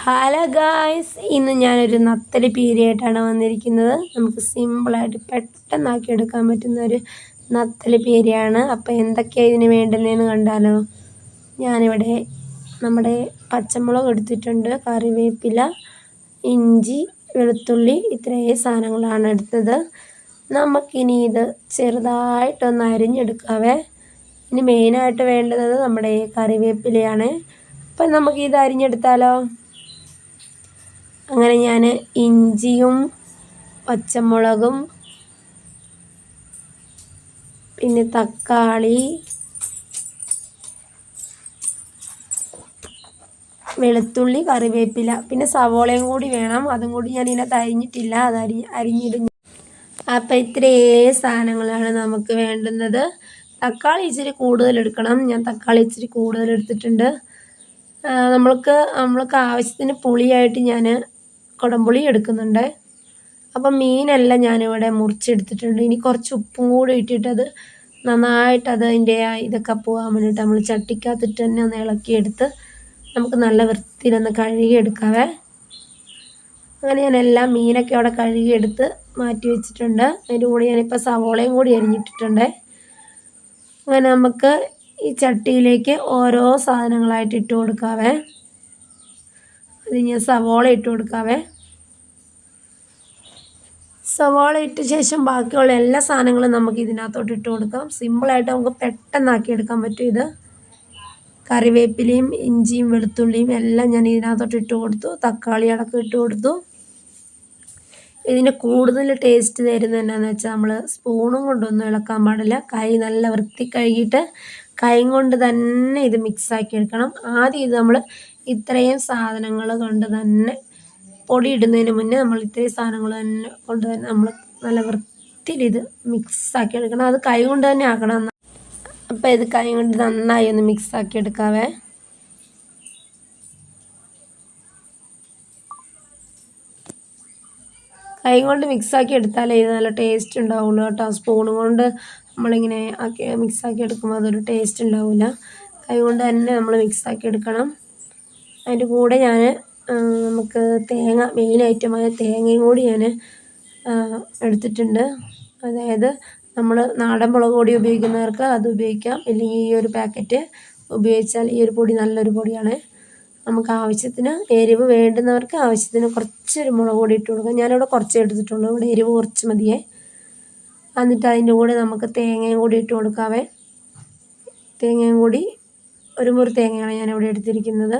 Hello guys, ഇന്ന് ഞാനൊരു നത്തല് പീരിയായിട്ടാണ് വന്നിരിക്കുന്നത്. നമുക്ക് സിമ്പിളായിട്ട് പെട്ടെന്നാക്കി എടുക്കാൻ പറ്റുന്ന ഒരു നത്തല് പീരിയാണ്. അപ്പോൾ എന്തൊക്കെയാണ് ഇതിന് വേണ്ടുന്നതെന്ന് കണ്ടാലോ. ഞാനിവിടെ നമ്മുടെ പച്ചമുളക് എടുത്തിട്ടുണ്ട്, കറിവേപ്പില, ഇഞ്ചി, വെളുത്തുള്ളി, ഇത്രയും സാധനങ്ങളാണ് എടുത്തത്. നമുക്കിനി ഇത് ചെറുതായിട്ടൊന്ന് അരിഞ്ഞെടുക്കാവേ. ഇനി മെയിനായിട്ട് വേണ്ടുന്നത് നമ്മുടെ കറിവേപ്പിലയാണ്. അപ്പം നമുക്കിത് അരിഞ്ഞെടുത്താലോ. അങ്ങനെ ഞാൻ ഇഞ്ചിയും പച്ചമുളകും പിന്നെ തക്കാളി, വെളുത്തുള്ളി, കറിവേപ്പില, പിന്നെ സവോളയും കൂടി വേണം. അതും കൂടി ഞാൻ ഇതിനകത്ത് അരിഞ്ഞിട്ടില്ല, അത് അരിഞ്ഞിടും. അപ്പം ഇത്രയും സാധനങ്ങളാണ് നമുക്ക് വേണ്ടുന്നത്. തക്കാളി ഇച്ചിരി കൂടുതൽ എടുക്കണം. ഞാൻ തക്കാളി ഇച്ചിരി കൂടുതൽ എടുത്തിട്ടുണ്ട്. നമ്മൾക്ക് ആവശ്യത്തിന് പുളിയായിട്ട് ഞാൻ കുടംപുളി എടുക്കുന്നുണ്ട്. അപ്പം മീനെല്ലാം ഞാനിവിടെ മുറിച്ചെടുത്തിട്ടുണ്ട്. ഇനി കുറച്ച് ഉപ്പും കൂടി ഇട്ടിട്ടത് നന്നായിട്ട് അതിൻ്റെ ഇതൊക്കെ പോകാൻ വേണ്ടിയിട്ട് നമ്മൾ ചട്ടിക്കകത്തിട്ട് തന്നെ ഒന്ന് ഇളക്കിയെടുത്ത് നമുക്ക് നല്ല വൃത്തിയിലൊന്ന് കഴുകിയെടുക്കാവേ. അങ്ങനെ ഞാനെല്ലാം മീനൊക്കെ അവിടെ കഴുകിയെടുത്ത് മാറ്റി വെച്ചിട്ടുണ്ട്. അതിൻ്റെ കൂടെ ഞാനിപ്പോൾ സവോളയും കൂടി അരിഞ്ഞിട്ടിട്ടുണ്ട്. അങ്ങനെ നമുക്ക് ഈ ചട്ടിയിലേക്ക് ഓരോ സാധനങ്ങളായിട്ട് ഇട്ട് കൊടുക്കാവേ. അത് ഞാൻ സവോള ഇട്ട് കൊടുക്കാവേ. സവാള ഇട്ട ശേഷം ബാക്കിയുള്ള എല്ലാ സാധനങ്ങളും നമുക്ക് ഇതിനകത്തോട്ട് ഇട്ട് കൊടുക്കാം. സിമ്പിളായിട്ട് നമുക്ക് പെട്ടെന്നാക്കി എടുക്കാൻ പറ്റും ഇത്. കറിവേപ്പിലയും ഇഞ്ചിയും വെളുത്തുള്ളിയും എല്ലാം ഞാൻ ഇതിനകത്തോട്ട് ഇട്ട് കൊടുത്തു. തക്കാളി അടക്കം ഇട്ട് കൊടുത്തു. ഇതിന് കൂടുതൽ ടേസ്റ്റ് തരുന്നത് എന്നാന്ന് വെച്ചാൽ നമ്മൾ സ്പൂണും കൊണ്ടൊന്നും ഇളക്കാൻ പാടില്ല. കൈ നല്ല വൃത്തി കഴുകിയിട്ട് കൈ കൊണ്ട് തന്നെ ഇത് മിക്സാക്കി എടുക്കണം. ആദ്യം ഇത് നമ്മൾ ഇത്രയും സാധനങ്ങൾ കൊണ്ട് തന്നെ പൊടി ഇടുന്നതിന് മുന്നേ നമ്മൾ ഇത്രയും സാധനങ്ങൾ തന്നെ കൊണ്ട് തന്നെ നമ്മൾ നല്ല വൃത്തിയിൽ ഇത് മിക്സാക്കി എടുക്കണം. അത് കൈ കൊണ്ട് തന്നെ ആക്കണം. അപ്പോൾ ഇത് കൈ കൊണ്ട് നന്നായി ഒന്ന് മിക്സാക്കി എടുക്കാവേ. കൈ കൊണ്ട് മിക്സാക്കി എടുത്താലേ ഇത് നല്ല ടേസ്റ്റ് ഉണ്ടാവുള്ളൂ കേട്ടോ. സ്പൂൺ കൊണ്ട് നമ്മളിങ്ങനെ ആക്കി മിക്സാക്കി എടുക്കുമ്പോൾ അതൊരു ടേസ്റ്റ് ഉണ്ടാവില്ല. കൈ കൊണ്ട് തന്നെ നമ്മൾ മിക്സാക്കി എടുക്കണം. അതിൻ്റെ കൂടെ ഞാൻ നമുക്ക് തേങ്ങ, മെയിൻ ഐറ്റമായ തേങ്ങയും കൂടി ഞാൻ എടുത്തിട്ടുണ്ട്. അതായത് നമ്മൾ നാടൻ മുളക് പൊടി ഉപയോഗിക്കുന്നവർക്ക് അത് ഉപയോഗിക്കാം. ഇല്ലെങ്കിൽ ഈ ഒരു പാക്കറ്റ് ഉപയോഗിച്ചാൽ ഈ ഒരു പൊടി നല്ലൊരു പൊടിയാണ്. നമുക്ക് ആവശ്യത്തിന് എരിവ് വേണ്ടുന്നവർക്ക് ആവശ്യത്തിന് കുറച്ചൊരു മുളക് പൊടി ഇട്ട് കൊടുക്കാം. ഞാനിവിടെ കുറച്ചേ എടുത്തിട്ടുള്ളൂ. ഇവിടെ എരിവ് കുറച്ച് മതിയേ. എന്നിട്ട് അതിൻ്റെ കൂടെ നമുക്ക് തേങ്ങയും കൂടി ഇട്ട് കൊടുക്കാവേ. തേങ്ങയും കൂടി ഒരു മുറി തേങ്ങയാണ് ഞാനിവിടെ എടുത്തിരിക്കുന്നത്.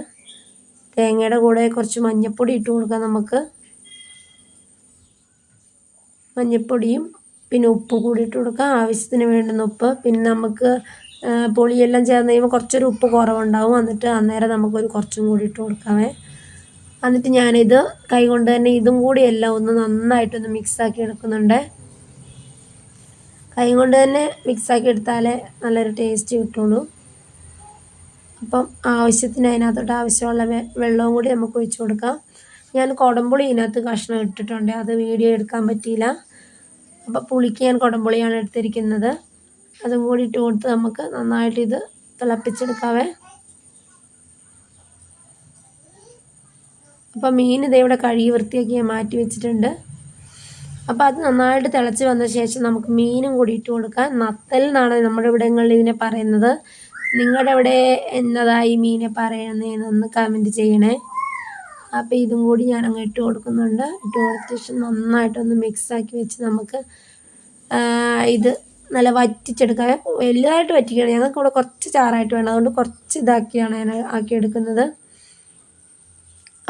തേങ്ങയുടെ കൂടെ കുറച്ച് മഞ്ഞൾപ്പൊടി ഇട്ട് കൊടുക്കാം നമുക്ക്. മഞ്ഞൾപ്പൊടിയും പിന്നെ ഉപ്പ് കൂടി ഇട്ട് കൊടുക്കാം, ആവശ്യത്തിന് വേണ്ടുന്ന ഉപ്പ്. പിന്നെ നമുക്ക് പുളിയെല്ലാം ചേർന്ന് കഴിയുമ്പോൾ കുറച്ചൊരു ഉപ്പ് കുറവുണ്ടാവും. എന്നിട്ട് അന്നേരം നമുക്കൊരു കുറച്ചും കൂടി ഇട്ട് കൊടുക്കാവേ. എന്നിട്ട് ഞാനിത് കൈ കൊണ്ട് തന്നെ ഇതും കൂടി എല്ലാം ഒന്ന് നന്നായിട്ടൊന്ന് മിക്സാക്കി എടുക്കുന്നുണ്ട്. കൈ കൊണ്ട് തന്നെ മിക്സാക്കി എടുത്താലേ നല്ലൊരു ടേസ്റ്റ് കിട്ടുള്ളൂ. അപ്പം ആവശ്യത്തിന് അതിനകത്തോട്ട് ആവശ്യമുള്ള വെള്ളവും കൂടി നമുക്ക് ഒഴിച്ച് കൊടുക്കാം. ഞാൻ കുടംപുളി ഇതിനകത്ത് കഷ്ണം ഇട്ടിട്ടുണ്ട്, അത് വീഡിയോ എടുക്കാൻ പറ്റിയില്ല. അപ്പോൾ പുളിക്ക് ഞാൻ കുടംപുളിയാണ് എടുത്തിരിക്കുന്നത്. അതും കൂടി ഇട്ട് കൊടുത്ത് നമുക്ക് നന്നായിട്ട് ഇത് തിളപ്പിച്ചെടുക്കാവേ. അപ്പോൾ മീൻ ഇതേവിടെ കഴുകി വൃത്തിയാക്കി ഞാൻ മാറ്റി വെച്ചിട്ടുണ്ട്. അപ്പോൾ അത് നന്നായിട്ട് തിളച്ച് വന്ന ശേഷം നമുക്ക് മീനും കൂടി ഇട്ട് കൊടുക്കാം. നത്തൽ എന്നാണ് നമ്മുടെ ഇവിടങ്ങളിൽ ഇതിനെ പറയുന്നത്. നിങ്ങളുടെ ഇവിടെ എന്നതായി മീനെ പറയുന്നതെന്നൊന്ന് കമൻറ്റ് ചെയ്യണേ. അപ്പോൾ ഇതും കൂടി ഞാൻ അങ്ങ് ഇട്ട് കൊടുക്കുന്നുണ്ട്. ഇട്ട് കൊടുത്ത ശേഷം നന്നായിട്ടൊന്ന് മിക്സാക്കി വെച്ച് നമുക്ക് ഇത് നല്ല വറ്റിച്ചെടുക്കാം. വലുതായിട്ട് വറ്റിക്കണം, ഞങ്ങൾക്ക് ഇവിടെ കുറച്ച് ചാറായിട്ട് വേണം. അതുകൊണ്ട് കുറച്ച് ഇതാക്കിയാണ് ഞാൻ ആക്കിയെടുക്കുന്നത്.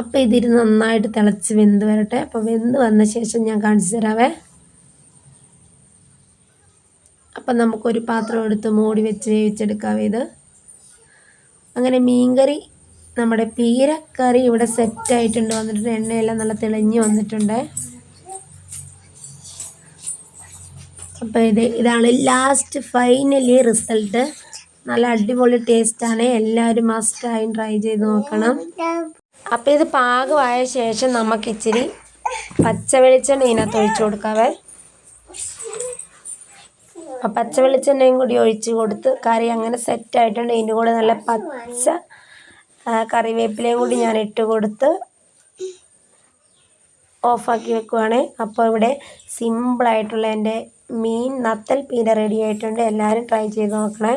അപ്പോൾ ഇതിരുന്ന് നന്നായിട്ട് തിളച്ച് വെന്ത് വരട്ടെ. അപ്പോൾ വെന്ത് വന്ന ശേഷം ഞാൻ കാണിച്ചു തരാവേ. അപ്പം നമുക്കൊരു പാത്രം എടുത്ത് മൂടി വെച്ച് വേവിച്ചെടുക്കാവേ ഇത്. അങ്ങനെ മീൻകറി, നമ്മുടെ പീരക്കറി ഇവിടെ സെറ്റായിട്ടുണ്ട്. വന്നിട്ടുണ്ട്, എണ്ണയെല്ലാം നല്ല തെളിഞ്ഞ് വന്നിട്ടുണ്ട്. അപ്പോൾ ഇതാണ് ലാസ്റ്റ് ഫൈനലി റിസൾട്ട്. നല്ല അടിപൊളി ടേസ്റ്റാണ്. എല്ലാവരും മസ്റ്റായും ട്രൈ ചെയ്ത് നോക്കണം. അപ്പോൾ ഇത് പാകമായ ശേഷം നമുക്ക് ഇച്ചിരി പച്ച വെളിച്ചെണ്ണ ഇതിനകത്ത് ഒഴിച്ചു കൊടുക്കാവേ. പച്ച വെളിച്ചെണ്ണയും കൂടി ഒഴിച്ച് കൊടുത്ത് കറി അങ്ങനെ സെറ്റായിട്ടുണ്ട്. ഇതിൻ്റെ കൂടെ നല്ല പച്ച കറിവേപ്പിലയും കൂടി ഞാൻ ഇട്ട് കൊടുത്ത് ഓഫാക്കി വെക്കുവാണ്. അപ്പോൾ ഇവിടെ സിമ്പിളായിട്ടുള്ള എൻ്റെ മീൻ നത്തൽ പീര റെഡി ആയിട്ടുണ്ട്. എല്ലാവരും ട്രൈ ചെയ്ത് നോക്കണേ.